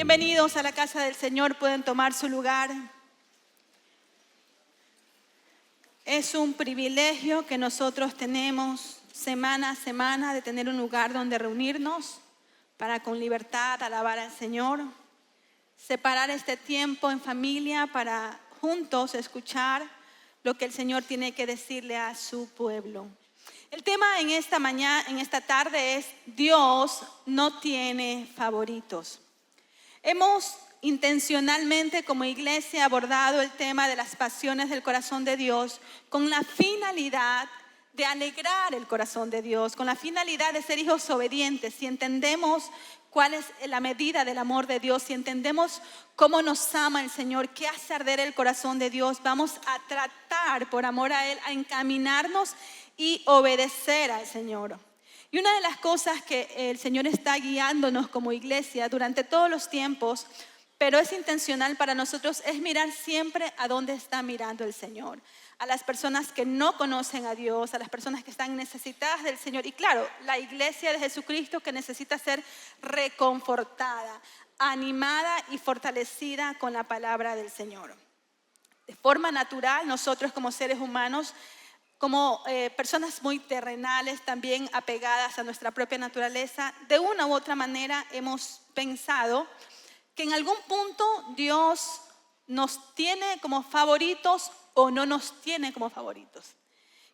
Bienvenidos a la casa del Señor, pueden tomar su lugar. Es un privilegio que nosotros tenemos semana a semana de tener un lugar donde reunirnos para con libertad alabar al Señor. Separar este tiempo en familia para juntos escuchar lo que el Señor tiene que decirle a su pueblo. El tema en esta tarde es: Dios no tiene favoritos. Hemos intencionalmente como iglesia abordado el tema de las pasiones del corazón de Dios con la finalidad de alegrar el corazón de Dios, con la finalidad de ser hijos obedientes. Si entendemos cuál es la medida del amor de Dios, si entendemos cómo nos ama el Señor, qué hace arder el corazón de Dios, vamos a tratar por amor a Él, a encaminarnos y obedecer al Señor. Y una de las cosas que el Señor está guiándonos como iglesia durante todos los tiempos, pero es intencional para nosotros, es mirar siempre a dónde está mirando el Señor. A las personas que no conocen a Dios, a las personas que están necesitadas del Señor. Y claro, la iglesia de Jesucristo que necesita ser reconfortada, animada y fortalecida con la palabra del Señor. De forma natural, nosotros como seres humanos, como personas muy terrenales, también apegadas a nuestra propia naturaleza, de una u otra manera hemos pensado que en algún punto Dios nos tiene como favoritos o no nos tiene como favoritos.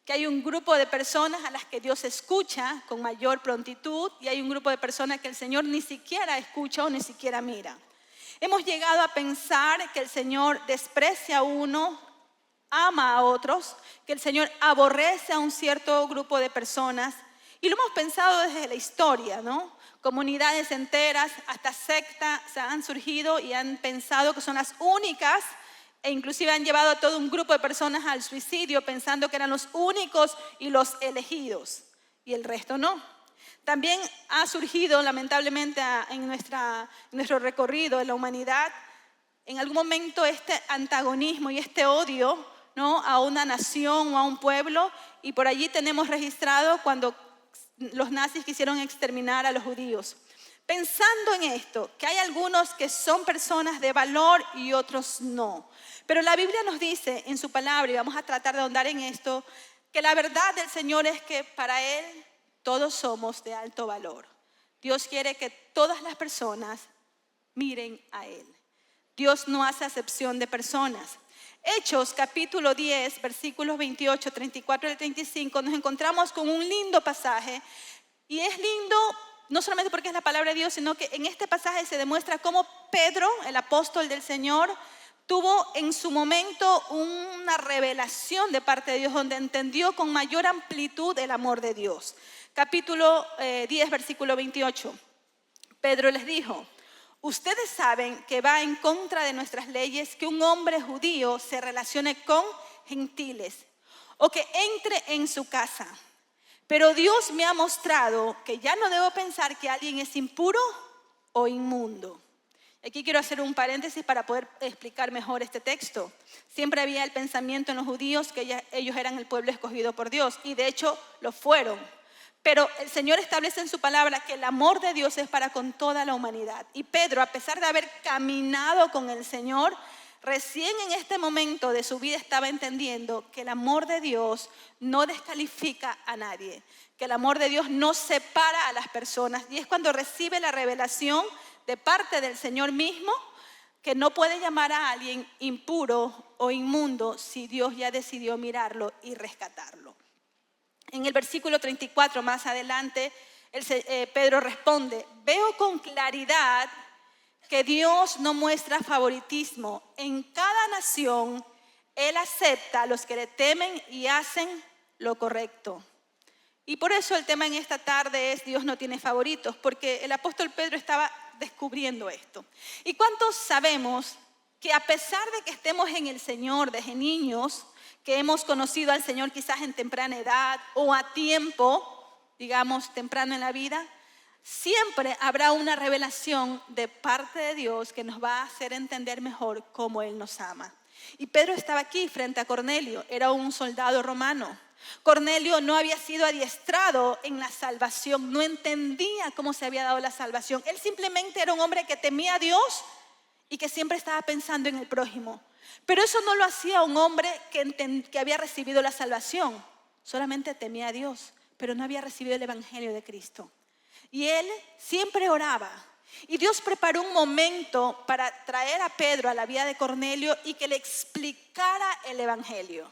Que hay un grupo de personas a las que Dios escucha con mayor prontitud y hay un grupo de personas que el Señor ni siquiera escucha o ni siquiera mira. Hemos llegado a pensar que el Señor desprecia a uno, ama a otros, que el Señor aborrece a un cierto grupo de personas, y lo hemos pensado desde la historia, ¿no? Comunidades enteras, hasta sectas han surgido y han pensado que son las únicas, e inclusive han llevado a todo un grupo de personas al suicidio pensando que eran los únicos y los elegidos, y el resto no. También ha surgido lamentablemente en nuestro recorrido en la humanidad, en algún momento este antagonismo y este odio, ¿no?, a una nación o a un pueblo, y por allí tenemos registrado cuando los nazis quisieron exterminar a los judíos. Pensando en esto, que hay algunos que son personas de valor y otros no. Pero la Biblia nos dice en su palabra, y vamos a tratar de ahondar en esto, que la verdad del Señor es que para Él todos somos de alto valor. Dios quiere que todas las personas miren a Él. Dios no hace acepción de personas. Hechos capítulo 10, versículos 28, 34 y 35, nos encontramos con un lindo pasaje. Y es lindo no solamente porque es la palabra de Dios, sino que en este pasaje se demuestra cómo Pedro, el apóstol del Señor, tuvo en su momento una revelación de parte de Dios, donde entendió con mayor amplitud el amor de Dios. Capítulo 10, versículo 28. Pedro les dijo: ustedes saben que va en contra de nuestras leyes que un hombre judío se relacione con gentiles o que entre en su casa. Pero Dios me ha mostrado que ya no debo pensar que alguien es impuro o inmundo. Aquí quiero hacer un paréntesis para poder explicar mejor este texto. Siempre había el pensamiento en los judíos que ellos eran el pueblo escogido por Dios, y de hecho lo fueron. Pero el Señor establece en su palabra que el amor de Dios es para con toda la humanidad. Y Pedro, a pesar de haber caminado con el Señor, recién en este momento de su vida estaba entendiendo que el amor de Dios no descalifica a nadie, que el amor de Dios no separa a las personas. Y es cuando recibe la revelación de parte del Señor mismo que no puede llamar a alguien impuro o inmundo si Dios ya decidió mirarlo y rescatarlo. En el versículo 34, más adelante, Pedro responde: veo con claridad que Dios no muestra favoritismo. En cada nación Él acepta a los que le temen y hacen lo correcto. Y por eso el tema en esta tarde es: Dios no tiene favoritos, porque el apóstol Pedro estaba descubriendo esto. ¿Y cuántos sabemos que a pesar de que estemos en el Señor desde niños, que hemos conocido al Señor quizás en temprana edad o a tiempo, digamos, temprano en la vida, siempre habrá una revelación de parte de Dios que nos va a hacer entender mejor cómo Él nos ama? Y Pedro estaba aquí frente a Cornelio, era un soldado romano. Cornelio no había sido adiestrado en la salvación, no entendía cómo se había dado la salvación. Él simplemente era un hombre que temía a Dios y que siempre estaba pensando en el prójimo. Pero eso no lo hacía un hombre que había recibido la salvación. Solamente temía a Dios, pero no había recibido el evangelio de Cristo. Y él siempre oraba. Y Dios preparó un momento para traer a Pedro a la vida de Cornelio y que le explicara el evangelio.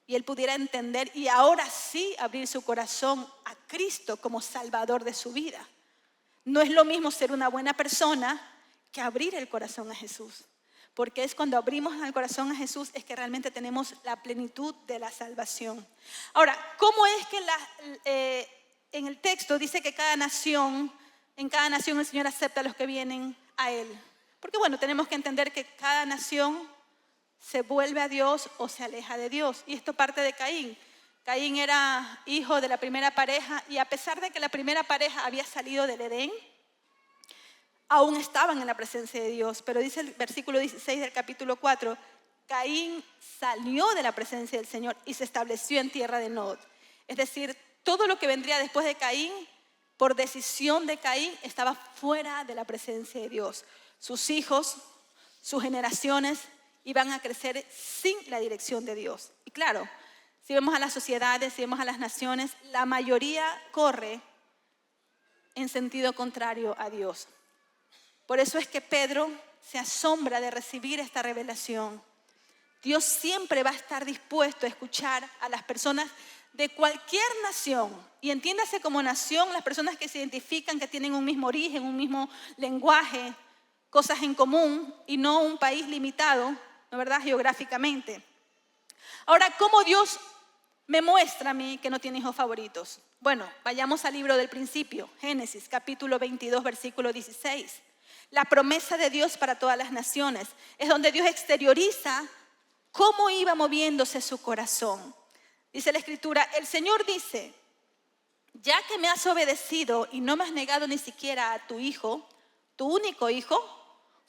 Y él pudiera entender y ahora sí abrir su corazón a Cristo como Salvador de su vida. No es lo mismo ser una buena persona que abrir el corazón a Jesús. Porque es cuando abrimos el corazón a Jesús es que realmente tenemos la plenitud de la salvación. Ahora, ¿cómo es que en el texto dice que en cada nación el Señor acepta a los que vienen a Él? Porque bueno, tenemos que entender que cada nación se vuelve a Dios o se aleja de Dios. Y esto parte de Caín. Caín era hijo de la primera pareja y a pesar de que la primera pareja había salido del Edén, aún estaban en la presencia de Dios. Pero dice el versículo 16 del capítulo 4, Caín salió de la presencia del Señor y se estableció en tierra de Nod. Es decir, todo lo que vendría después de Caín, por decisión de Caín, estaba fuera de la presencia de Dios. Sus hijos, sus generaciones iban a crecer sin la dirección de Dios. Y claro, si vemos a las sociedades, si vemos a las naciones, la mayoría corre en sentido contrario a Dios. Por eso es que Pedro se asombra de recibir esta revelación. Dios siempre va a estar dispuesto a escuchar a las personas de cualquier nación. Y entiéndase como nación las personas que se identifican, que tienen un mismo origen, un mismo lenguaje, cosas en común y no un país limitado, ¿no verdad? Geográficamente. Ahora, ¿cómo Dios me muestra a mí que no tiene hijos favoritos? Bueno, vayamos al libro del principio, Génesis, capítulo 22, versículo 16. La promesa de Dios para todas las naciones. Es donde Dios exterioriza cómo iba moviéndose su corazón. Dice la Escritura, el Señor dice, ya que me has obedecido y no me has negado ni siquiera a tu hijo, tu único hijo,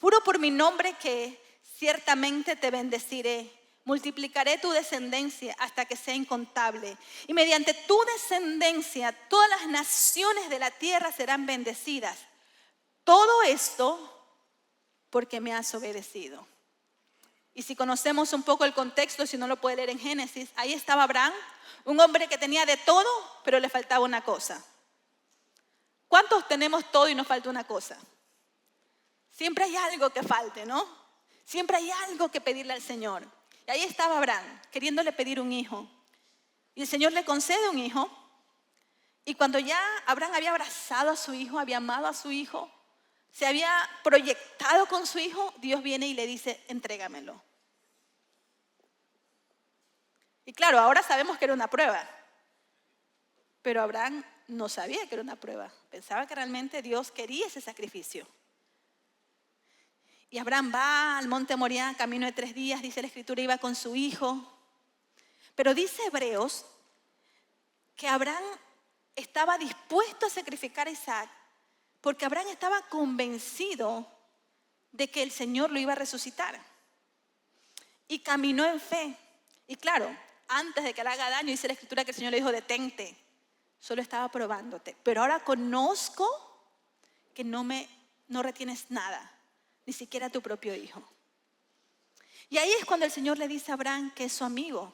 juro por mi nombre que ciertamente te bendeciré. Multiplicaré tu descendencia hasta que sea incontable. Y mediante tu descendencia todas las naciones de la tierra serán bendecidas. Todo esto porque me has obedecido. Y si conocemos un poco el contexto, si no lo puede leer en Génesis, ahí estaba Abraham, un hombre que tenía de todo, pero le faltaba una cosa. ¿Cuántos tenemos todo y nos falta una cosa? Siempre hay algo que falte, ¿no? Siempre hay algo que pedirle al Señor. Y ahí estaba Abraham, queriéndole pedir un hijo. Y el Señor le concede un hijo. Y cuando ya Abraham había abrazado a su hijo, había amado a su hijo, se había proyectado con su hijo, Dios viene y le dice, entrégamelo. Y claro, ahora sabemos que era una prueba. Pero Abraham no sabía que era una prueba. Pensaba que realmente Dios quería ese sacrificio. Y Abraham va al monte Moriah, camino de 3 días, dice la Escritura, iba con su hijo. Pero dice Hebreos que Abraham estaba dispuesto a sacrificar a Isaac porque Abraham estaba convencido de que el Señor lo iba a resucitar. Y caminó en fe. Y claro, antes de que le haga daño, dice la Escritura que el Señor le dijo, detente, solo estaba probándote. Pero ahora conozco que no retienes nada, ni siquiera tu propio hijo. Y ahí es cuando el Señor le dice a Abraham que es su amigo.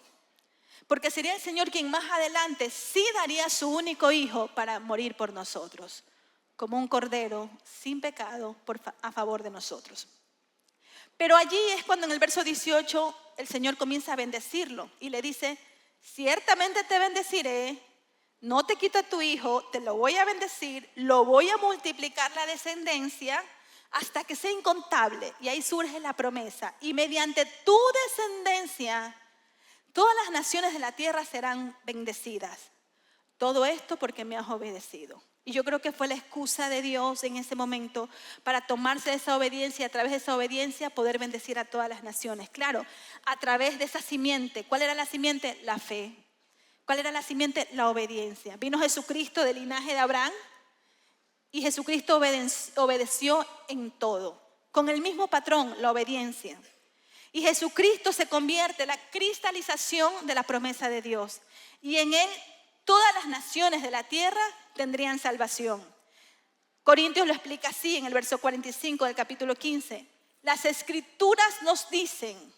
Porque sería el Señor quien más adelante sí daría a su único hijo para morir por nosotros. Como un cordero sin pecado a favor de nosotros. Pero allí es cuando en el verso 18 el Señor comienza a bendecirlo. Y le dice, ciertamente te bendeciré, no te quito a tu hijo, te lo voy a bendecir, lo voy a multiplicar la descendencia hasta que sea incontable. Y ahí surge la promesa. Y mediante tu descendencia, todas las naciones de la tierra serán bendecidas. Todo esto porque me has obedecido. Y yo creo que fue la excusa de Dios en ese momento para tomarse de esa obediencia y a través de esa obediencia poder bendecir a todas las naciones. Claro, a través de esa simiente. ¿Cuál era la simiente? La fe. ¿Cuál era la simiente? La obediencia. Vino Jesucristo del linaje de Abraham y Jesucristo obedeció en todo. Con el mismo patrón, la obediencia. Y Jesucristo se convierte en la cristalización de la promesa de Dios. Y en Él todas las naciones de la tierra tendrían salvación. Corintios lo explica así en el verso 45 del capítulo 15. Las Escrituras nos dicen,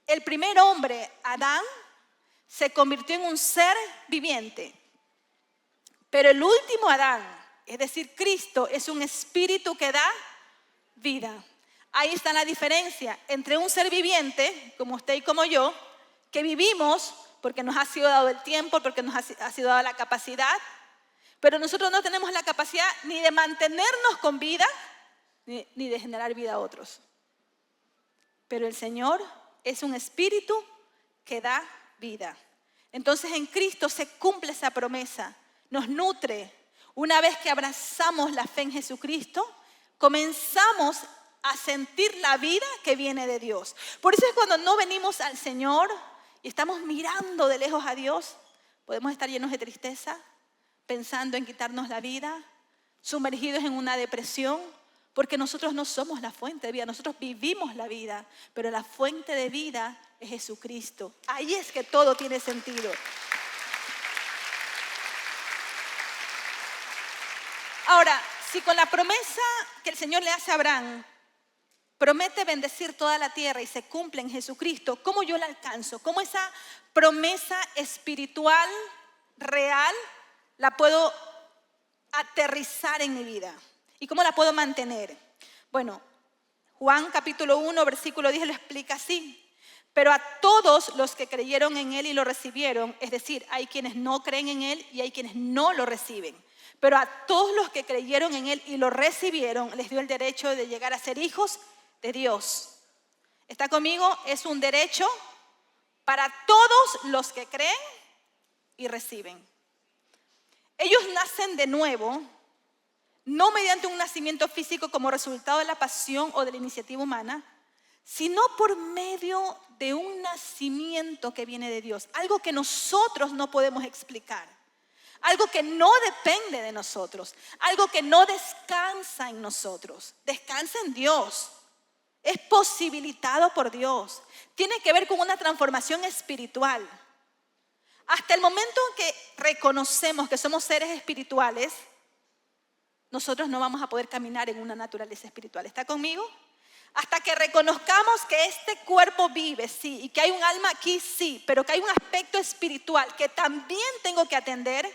el primer hombre, Adán, se convirtió en un ser viviente. Pero el último Adán, es decir, Cristo, es un espíritu que da vida. Ahí está la diferencia entre un ser viviente, como usted y como yo, que vivimos porque nos ha sido dado el tiempo, porque nos ha sido dada la capacidad, pero nosotros no tenemos la capacidad ni de mantenernos con vida, ni de generar vida a otros. Pero el Señor es un espíritu que da vida. Entonces en Cristo se cumple esa promesa, nos nutre. Una vez que abrazamos la fe en Jesucristo, comenzamos a sentir la vida que viene de Dios. Por eso es cuando no venimos al Señor y estamos mirando de lejos a Dios, podemos estar llenos de tristeza, pensando en quitarnos la vida, sumergidos en una depresión, porque nosotros no somos la fuente de vida, nosotros vivimos la vida, pero la fuente de vida es Jesucristo. Ahí es que todo tiene sentido. Ahora, si con la promesa que el Señor le hace a Abraham, promete bendecir toda la tierra y se cumple en Jesucristo, ¿cómo yo la alcanzo? ¿Cómo esa promesa espiritual, real, la puedo aterrizar en mi vida? ¿Y cómo la puedo mantener? Bueno, Juan capítulo 1, versículo 10 lo explica así. Pero a todos los que creyeron en Él y lo recibieron, es decir, hay quienes no creen en Él y hay quienes no lo reciben. Pero a todos los que creyeron en Él y lo recibieron, les dio el derecho de llegar a ser hijos de Dios. ¿Está conmigo? Es un derecho para todos los que creen y reciben. Ellos nacen de nuevo, no mediante un nacimiento físico como resultado de la pasión o de la iniciativa humana, sino por medio de un nacimiento que viene de Dios. Algo que nosotros no podemos explicar. Algo que no depende de nosotros. Algo que no descansa en nosotros. Descansa en Dios. Es posibilitado por Dios. Tiene que ver con una transformación espiritual. Hasta el momento en que reconocemos que somos seres espirituales, nosotros no vamos a poder caminar en una naturaleza espiritual. ¿Está conmigo? Hasta que reconozcamos que este cuerpo vive, sí, y que hay un alma aquí, sí, pero que hay un aspecto espiritual que también tengo que atender,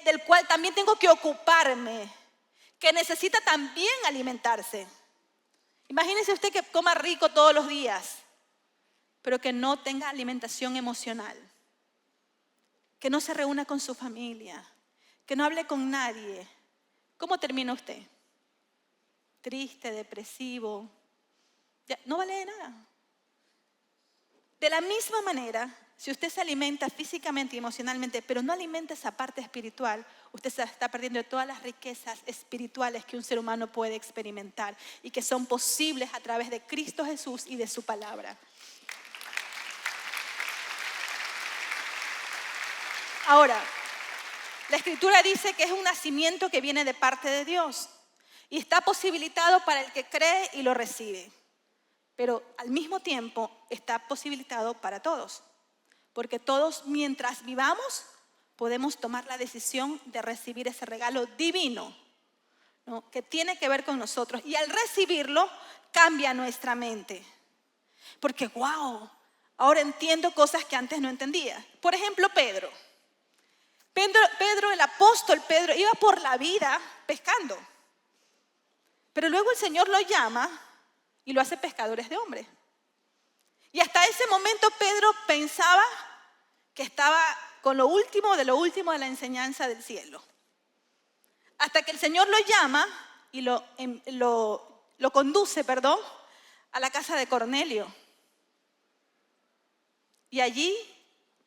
del cual también tengo que ocuparme, que necesita también alimentarse. Imagínese usted que coma rico todos los días, pero que no tenga alimentación emocional, que no se reúna con su familia, que no hable con nadie. ¿Cómo termina usted? Triste, depresivo, ya, no vale de nada. De la misma manera, si usted se alimenta físicamente y emocionalmente, pero no alimenta esa parte espiritual, usted se está perdiendo de todas las riquezas espirituales que un ser humano puede experimentar y que son posibles a través de Cristo Jesús y de su palabra. Ahora, la Escritura dice que es un nacimiento que viene de parte de Dios y está posibilitado para el que cree y lo recibe. Pero al mismo tiempo está posibilitado para todos. Porque todos, mientras vivamos, podemos tomar la decisión de recibir ese regalo divino, ¿no? Que tiene que ver con nosotros. Y al recibirlo, cambia nuestra mente. Porque, wow, ahora entiendo cosas que antes no entendía. Por ejemplo, Pedro, el apóstol Pedro, iba por la vida pescando. Pero luego el Señor lo llama y lo hace pescadores de hombres. Y hasta ese momento Pedro pensaba que estaba con lo último de la enseñanza del cielo. Hasta que el Señor lo llama y lo conduce, a la casa de Cornelio. Y allí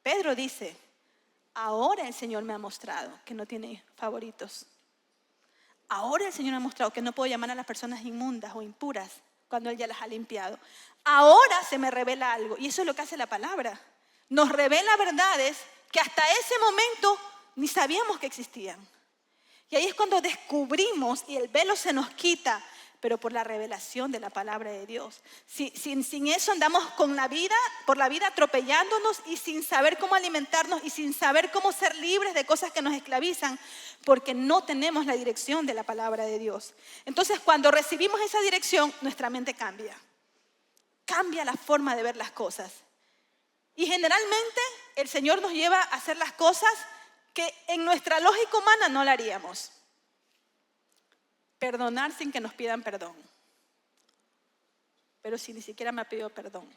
Pedro dice, ahora el Señor me ha mostrado que no tiene favoritos. Ahora el Señor me ha mostrado que no puedo llamar a las personas inmundas o impuras cuando Él ya las ha limpiado. Ahora se me revela algo. Y eso es lo que hace la palabra. Nos revela verdades que hasta ese momento ni sabíamos que existían. Y ahí es cuando descubrimos y el velo se nos quita pero por la revelación de la palabra de Dios. Sin eso andamos por la vida atropellándonos y sin saber cómo alimentarnos y sin saber cómo ser libres de cosas que nos esclavizan, porque no tenemos la dirección de la palabra de Dios. Entonces, cuando recibimos esa dirección, nuestra mente cambia. Cambia la forma de ver las cosas. Y generalmente el Señor nos lleva a hacer las cosas que en nuestra lógica humana no la haríamos. Perdonar sin que nos pidan perdón. Pero si ni siquiera me ha pedido perdón,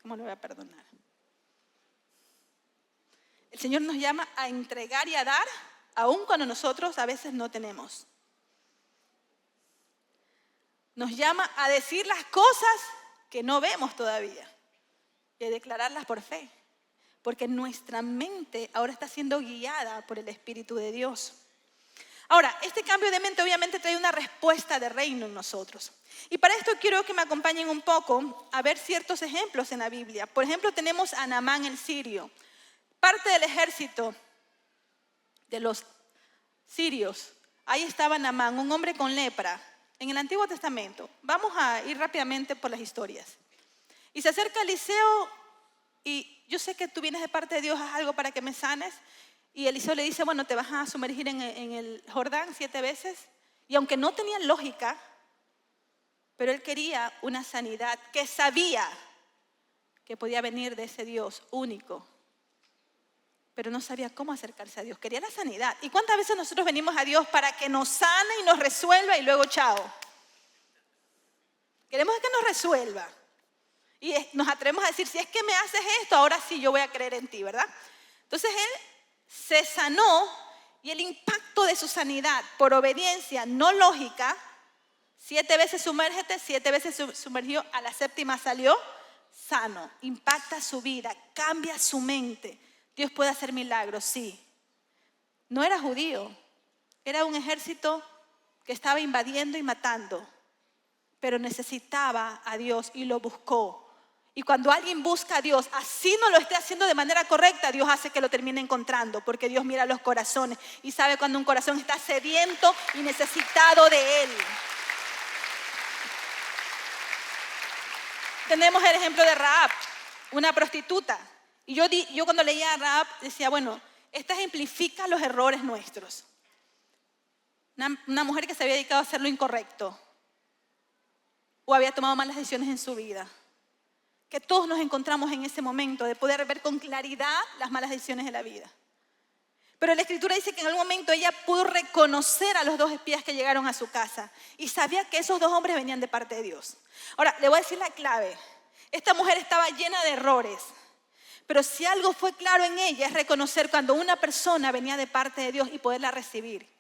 ¿cómo le voy a perdonar? El Señor nos llama a entregar y a dar, aun cuando nosotros a veces no tenemos. Nos llama a decir las cosas que no vemos todavía y a declararlas por fe. Porque nuestra mente ahora está siendo guiada por el Espíritu de Dios. Ahora, este cambio de mente obviamente trae una respuesta de reino en nosotros. Y para esto quiero que me acompañen un poco a ver ciertos ejemplos en la Biblia. Por ejemplo, tenemos a Naamán el sirio, parte del ejército de los sirios. Ahí estaba Naamán, un hombre con lepra, en el Antiguo Testamento. Vamos a ir rápidamente por las historias. Y se acerca Eliseo y yo sé que tú vienes de parte de Dios, haz algo para que me sanes. Y Eliseo le dice, bueno, te vas a sumergir en el Jordán 7 veces. Y aunque no tenía lógica, pero él quería una sanidad que sabía que podía venir de ese Dios único. Pero no sabía cómo acercarse a Dios. Quería la sanidad. ¿Y cuántas veces nosotros venimos a Dios para que nos sane y nos resuelva y luego chao? Queremos que nos resuelva. Y nos atrevemos a decir, si es que me haces esto, ahora sí yo voy a creer en ti, ¿verdad? Entonces él se sanó y el impacto de su sanidad por obediencia no lógica, 7 veces sumérgete, 7 veces sumergió, a la 7ª salió sano, impacta su vida, cambia su mente. Dios puede hacer milagros, sí. No era judío, era un ejército que estaba invadiendo y matando, pero necesitaba a Dios y lo buscó. Y cuando alguien busca a Dios, así no lo esté haciendo de manera correcta, Dios hace que lo termine encontrando, porque Dios mira los corazones y sabe cuando un corazón está sediento y necesitado de Él. Tenemos el ejemplo de Rahab, una prostituta. Y yo cuando leía a Rahab decía, bueno, esta ejemplifica los errores nuestros. Una mujer que se había dedicado a hacer lo incorrecto o había tomado malas decisiones en su vida. Que todos nos encontramos en ese momento de poder ver con claridad las malas decisiones de la vida. Pero la Escritura dice que en algún momento ella pudo reconocer a los 2 espías que llegaron a su casa y sabía que esos 2 hombres venían de parte de Dios. Ahora, le voy a decir la clave. Esta mujer estaba llena de errores, pero si algo fue claro en ella es reconocer cuando una persona venía de parte de Dios y poderla recibir.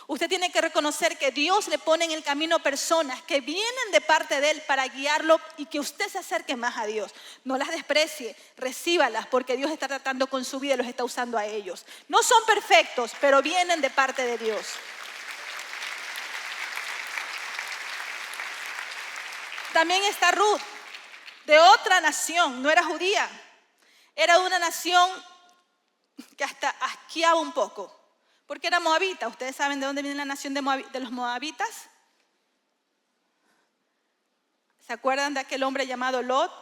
Usted tiene que reconocer que Dios le pone en el camino personas que vienen de parte de Él para guiarlo y que usted se acerque más a Dios. No las desprecie, recíbalas porque Dios está tratando con su vida y los está usando a ellos. No son perfectos, pero vienen de parte de Dios. También está Ruth, de otra nación, no era judía. Era una nación que hasta asqueaba un poco. Porque era moabita. ¿Ustedes saben de dónde viene la nación de los moabitas? ¿Se acuerdan de aquel hombre llamado Lot?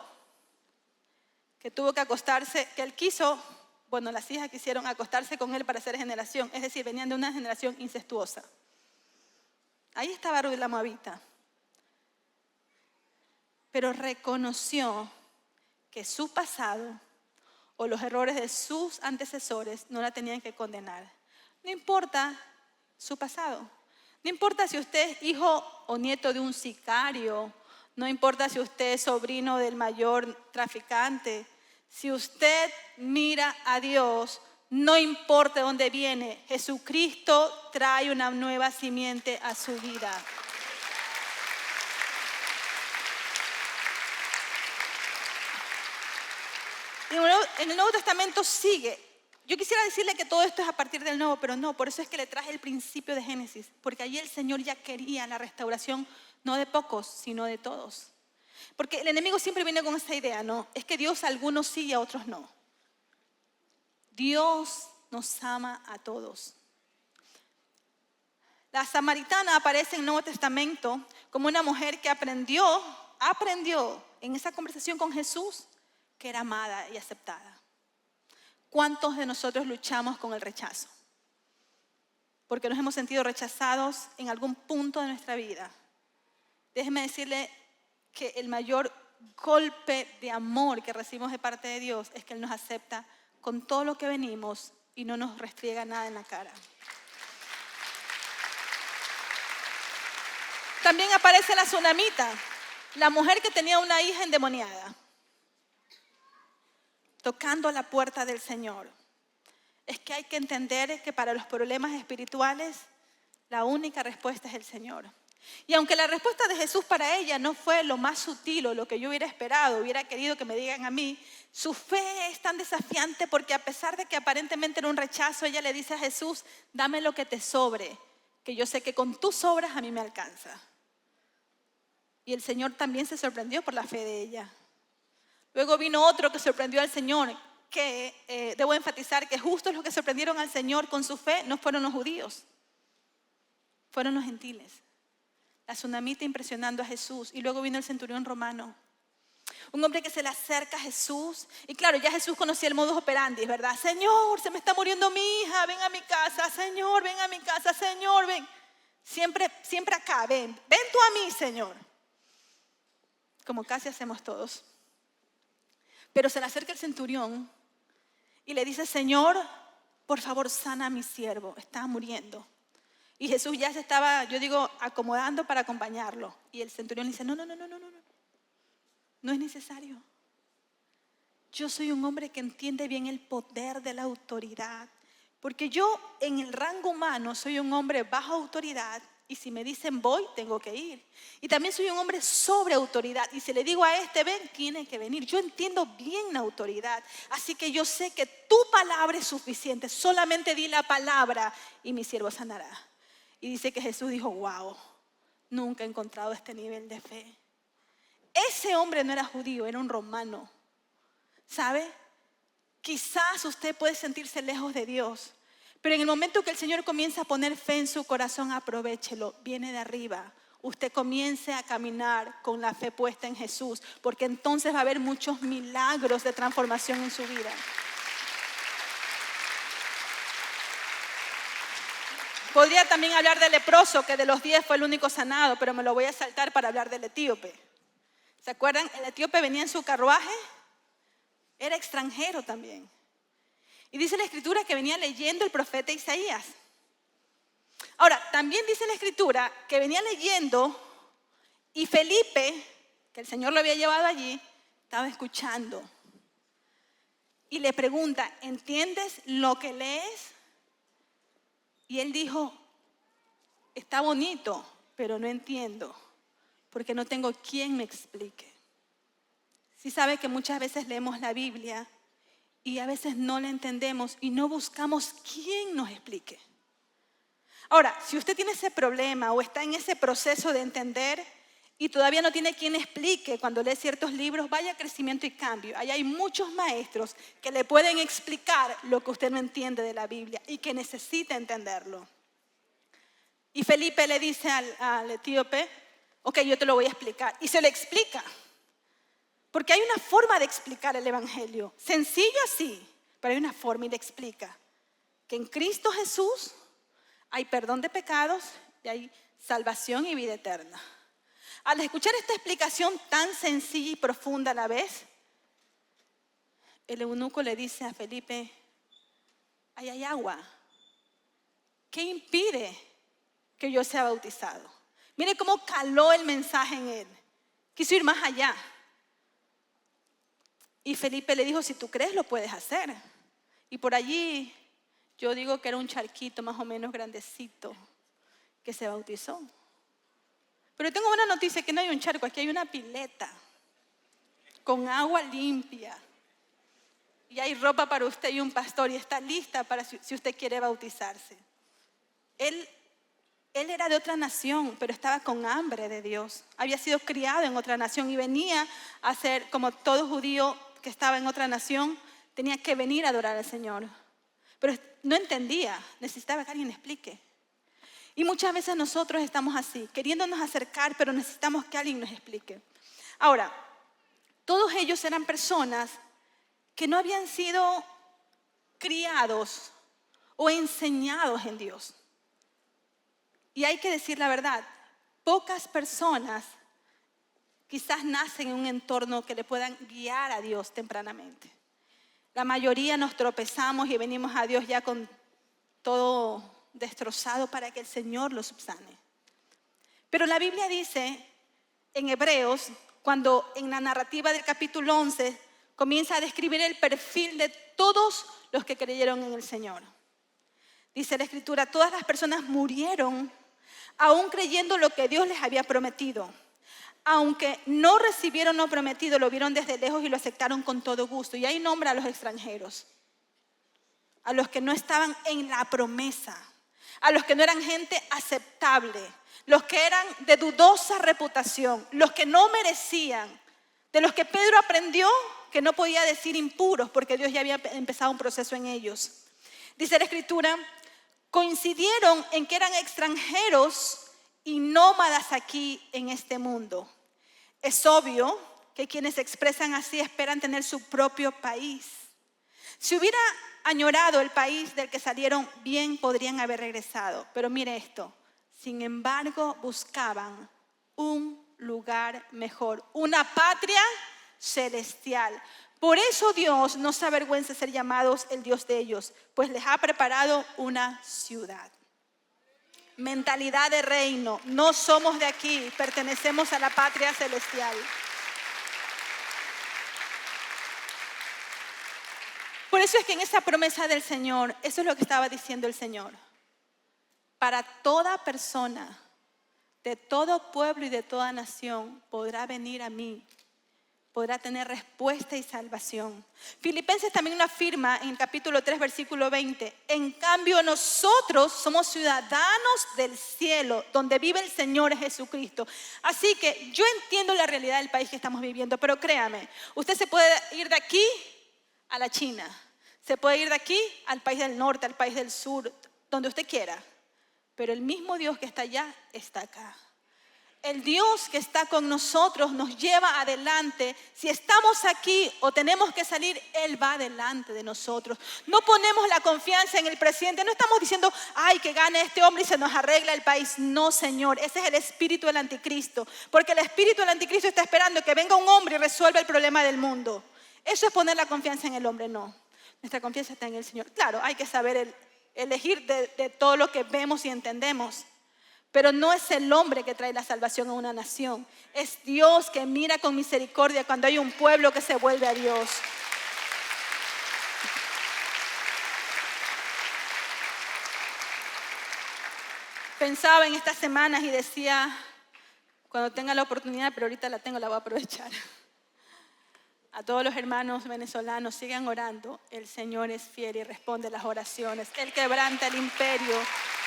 Que tuvo que acostarse, que él quiso, bueno, las hijas quisieron acostarse con él para hacer generación. Es decir, venían de una generación incestuosa. Ahí estaba Ruth la moabita. Pero reconoció que su pasado o los errores de sus antecesores no la tenían que condenar. No importa su pasado. No importa si usted es hijo o nieto de un sicario. No importa si usted es sobrino del mayor traficante. Si usted mira a Dios, no importa de dónde viene, Jesucristo trae una nueva simiente a su vida. En el Nuevo Testamento sigue. Yo quisiera decirle que todo esto es a partir del Nuevo, pero no, por eso es que le traje el principio de Génesis, porque allí el Señor ya quería la restauración, no de pocos, sino de todos. Porque el enemigo siempre viene con esta idea, ¿no? Es que Dios a algunos sí y a otros no. Dios nos ama a todos. La samaritana aparece en el Nuevo Testamento como una mujer que aprendió en esa conversación con Jesús que era amada y aceptada. ¿Cuántos de nosotros luchamos con el rechazo? Porque nos hemos sentido rechazados en algún punto de nuestra vida. Déjeme decirle que el mayor golpe de amor que recibimos de parte de Dios es que Él nos acepta con todo lo que venimos y no nos restriega nada en la cara. También aparece la tsunamita, la mujer que tenía una hija endemoniada, tocando la puerta del Señor. Es que hay que entender que para los problemas espirituales la única respuesta es el Señor. Y aunque la respuesta de Jesús para ella no fue lo más sutil o lo que yo hubiera esperado, hubiera querido que me digan a mí, su fe es tan desafiante porque a pesar de que aparentemente era un rechazo, ella le dice a Jesús, dame lo que te sobre, que yo sé que con tus obras a mí me alcanza. Y el Señor también se sorprendió por la fe de ella. Luego vino otro que sorprendió al Señor, que debo enfatizar que justo los que sorprendieron al Señor con su fe no fueron los judíos, fueron los gentiles. La tsunamita impresionando a Jesús. Y luego vino el centurión romano, un hombre que se le acerca a Jesús. Y claro, ya Jesús conocía el modus operandi, ¿verdad? Señor, se me está muriendo mi hija, ven a mi casa. Señor, ven a mi casa. Señor, ven. Siempre acá, ven tú a mí, Señor. Como casi hacemos todos. Pero se le acerca el centurión y le dice, Señor, por favor, sana a mi siervo, está muriendo. Y Jesús ya se estaba, acomodando para acompañarlo. Y el centurión le dice, no es necesario. Yo soy un hombre que entiende bien el poder de la autoridad. Porque yo en el rango humano soy un hombre bajo autoridad. Y si me dicen voy, tengo que ir. Y también soy un hombre sobre autoridad. Y si le digo a este ven, tiene que venir. Yo entiendo bien la autoridad. Así que yo sé que tu palabra es suficiente. Solamente di la palabra y mi siervo sanará. Y dice que Jesús dijo, wow, nunca he encontrado este nivel de fe. Ese hombre no era judío, era un romano. ¿Sabe? Quizás usted puede sentirse lejos de Dios. Pero en el momento que el Señor comienza a poner fe en su corazón, aprovéchelo, viene de arriba. Usted comience a caminar con la fe puesta en Jesús, porque entonces va a haber muchos milagros de transformación en su vida. Podría también hablar del leproso, que de los 10 fue el único sanado, pero me lo voy a saltar para hablar del etíope. ¿Se acuerdan? El etíope venía en su carruaje, era extranjero también. Y dice la Escritura que venía leyendo el profeta Isaías. Ahora, también dice la Escritura que venía leyendo y Felipe, que el Señor lo había llevado allí, estaba escuchando. Y le pregunta, ¿entiendes lo que lees? Y él dijo, está bonito, pero no entiendo, porque no tengo quien me explique. Sí sabe que muchas veces leemos la Biblia y a veces no la entendemos y no buscamos quien nos explique. Ahora, si usted tiene ese problema o está en ese proceso de entender y todavía no tiene quien explique cuando lee ciertos libros, vaya a Crecimiento y Cambio. Ahí hay muchos maestros que le pueden explicar lo que usted no entiende de la Biblia y que necesita entenderlo. Y Felipe le dice al etíope, ok, yo te lo voy a explicar. Y se le explica. Porque hay una forma de explicar el Evangelio. Sencillo así, pero hay una forma y le explica. Que en Cristo Jesús hay perdón de pecados y hay salvación y vida eterna. Al escuchar esta explicación tan sencilla y profunda a la vez, el eunuco le dice a Felipe, ahí hay agua. ¿Qué impide que yo sea bautizado? Mire cómo caló el mensaje en él. Quiso ir más allá. Y Felipe le dijo, si tú crees lo puedes hacer. Y por allí yo digo que era un charquito más o menos grandecito que se bautizó. Pero tengo una noticia, que no hay un charco, aquí hay una pileta con agua limpia. Y hay ropa para usted y un pastor y está lista para si usted quiere bautizarse. Él era de otra nación, pero estaba con hambre de Dios. Había sido criado en otra nación y venía a ser, como todo judío que estaba en otra nación, tenía que venir a adorar al Señor. Pero no entendía, necesitaba que alguien le explique. Y muchas veces nosotros estamos así, queriéndonos acercar, pero necesitamos que alguien nos explique. Ahora, todos ellos eran personas que no habían sido criados o enseñados en Dios. Y hay que decir la verdad, pocas personas quizás nacen en un entorno que le puedan guiar a Dios tempranamente. La mayoría nos tropezamos y venimos a Dios ya con todo destrozado para que el Señor lo subsane. Pero la Biblia dice en Hebreos, cuando en la narrativa del capítulo 11 comienza a describir el perfil de todos los que creyeron en el Señor. Dice la Escritura, todas las personas murieron aún creyendo lo que Dios les había prometido. Aunque no recibieron lo prometido, lo vieron desde lejos y lo aceptaron con todo gusto. Y ahí nombra a los extranjeros, a los que no estaban en la promesa, a los que no eran gente aceptable, los que eran de dudosa reputación, los que no merecían, de los que Pedro aprendió que no podía decir impuros porque Dios ya había empezado un proceso en ellos. Dice la Escritura, coincidieron en que eran extranjeros y nómadas aquí en este mundo. Es obvio que quienes se expresan así esperan tener su propio país. Si hubiera añorado el país del que salieron, bien podrían haber regresado. Pero mire esto, sin embargo buscaban un lugar mejor, una patria celestial. Por eso Dios no se avergüenza de ser llamados el Dios de ellos, pues les ha preparado una ciudad. Mentalidad de reino, no somos de aquí, pertenecemos a la patria celestial. Por eso es que en esa promesa del Señor, eso es lo que estaba diciendo el Señor. Para toda persona, de todo pueblo y de toda nación, podrá venir a mí. Podrá tener respuesta y salvación. Filipenses también nos afirma en el capítulo 3, versículo 20. En cambio, nosotros somos ciudadanos del cielo, donde vive el Señor Jesucristo. Así que yo entiendo la realidad del país que estamos viviendo, pero créame, usted se puede ir de aquí a la China, se puede ir de aquí al país del norte, al país del sur, donde usted quiera. Pero el mismo Dios que está allá, está acá. El Dios que está con nosotros nos lleva adelante. Si estamos aquí o tenemos que salir, Él va delante de nosotros. No ponemos la confianza en el presidente. No estamos diciendo, ay, que gane este hombre y se nos arregla el país. No, Señor, ese es el espíritu del anticristo. Porque el espíritu del anticristo está esperando que venga un hombre y resuelva el problema del mundo. Eso es poner la confianza en el hombre, no. Nuestra confianza está en el Señor. Claro, hay que saber elegir de todo lo que vemos y entendemos. Pero no es el hombre que trae la salvación a una nación. Es Dios que mira con misericordia cuando hay un pueblo que se vuelve a Dios. Pensaba en estas semanas y decía, cuando tenga la oportunidad, pero ahorita la tengo, la voy a aprovechar. A todos los hermanos venezolanos, sigan orando. El Señor es fiel y responde las oraciones. Él quebranta el imperio.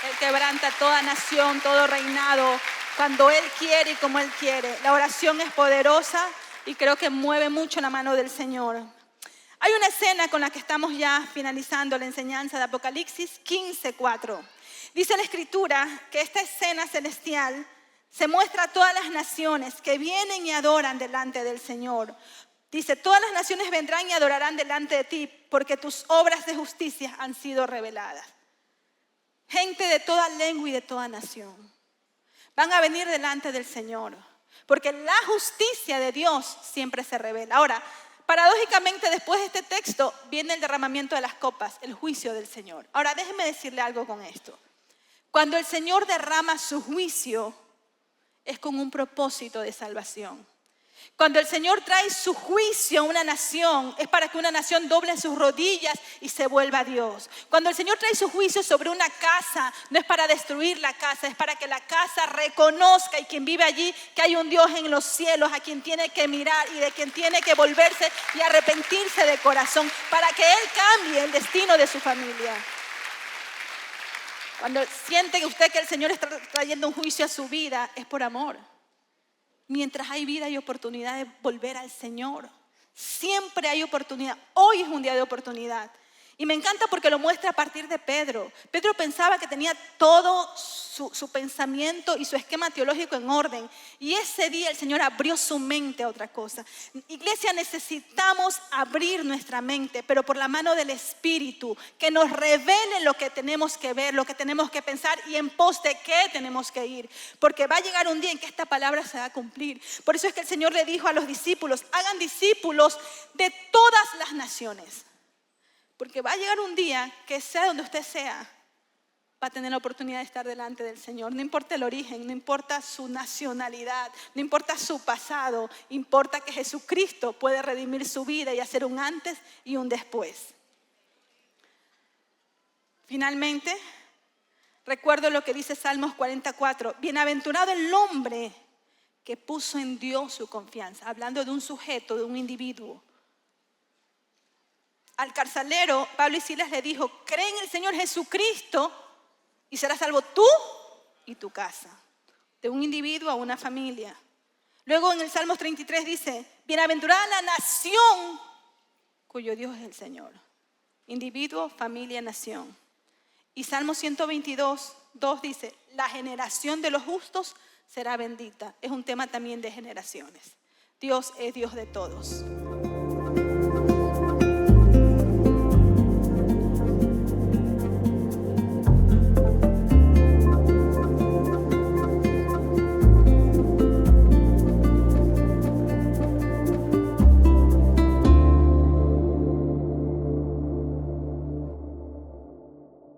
Él quebranta toda nación, todo reinado, cuando Él quiere y como Él quiere. La oración es poderosa y creo que mueve mucho la mano del Señor. Hay una escena con la que estamos ya finalizando la enseñanza de Apocalipsis 15:4. Dice la Escritura que esta escena celestial se muestra a todas las naciones que vienen y adoran delante del Señor. Dice, todas las naciones vendrán y adorarán delante de ti porque tus obras de justicia han sido reveladas. Gente de toda lengua y de toda nación van a venir delante del Señor, porque la justicia de Dios siempre se revela. Ahora, paradójicamente, después de este texto viene el derramamiento de las copas, el juicio del Señor. Ahora, déjeme decirle algo con esto. Cuando el Señor derrama su juicio, es con un propósito de salvación. Cuando el Señor trae su juicio a una nación, es para que una nación doble sus rodillas y se vuelva a Dios. Cuando el Señor trae su juicio sobre una casa, no es para destruir la casa, es para que la casa reconozca y quien vive allí que hay un Dios en los cielos a quien tiene que mirar y de quien tiene que volverse y arrepentirse de corazón para que Él cambie el destino de su familia. Cuando siente usted que el Señor está trayendo un juicio a su vida, es por amor. Mientras hay vida y oportunidad de volver al Señor. Siempre hay oportunidad. Hoy es un día de oportunidad. Y me encanta porque lo muestra a partir de Pedro. Pedro pensaba que tenía todo su pensamiento y su esquema teológico en orden. Y ese día el Señor abrió su mente a otra cosa. Iglesia, necesitamos abrir nuestra mente, pero por la mano del Espíritu, que nos revele lo que tenemos que ver, lo que tenemos que pensar y en pos de qué tenemos que ir. Porque va a llegar un día en que esta palabra se va a cumplir. Por eso es que el Señor le dijo a los discípulos, hagan discípulos de todas las naciones. Porque va a llegar un día que sea donde usted sea, va a tener la oportunidad de estar delante del Señor. No importa el origen, no importa su nacionalidad, no importa su pasado, importa que Jesucristo puede redimir su vida y hacer un antes y un después. Finalmente, recuerdo lo que dice Salmos 44. Bienaventurado el hombre que puso en Dios su confianza. Hablando de un sujeto, de un individuo. Al carcelero, Pablo y Silas le dijo, cree en el Señor Jesucristo y serás salvo tú y tu casa. De un individuo a una familia. Luego en el Salmos 33 dice, bienaventurada la nación cuyo Dios es el Señor. Individuo, familia, nación. Y Salmo 122, 2 dice, la generación de los justos será bendita. Es un tema también de generaciones. Dios es Dios de todos.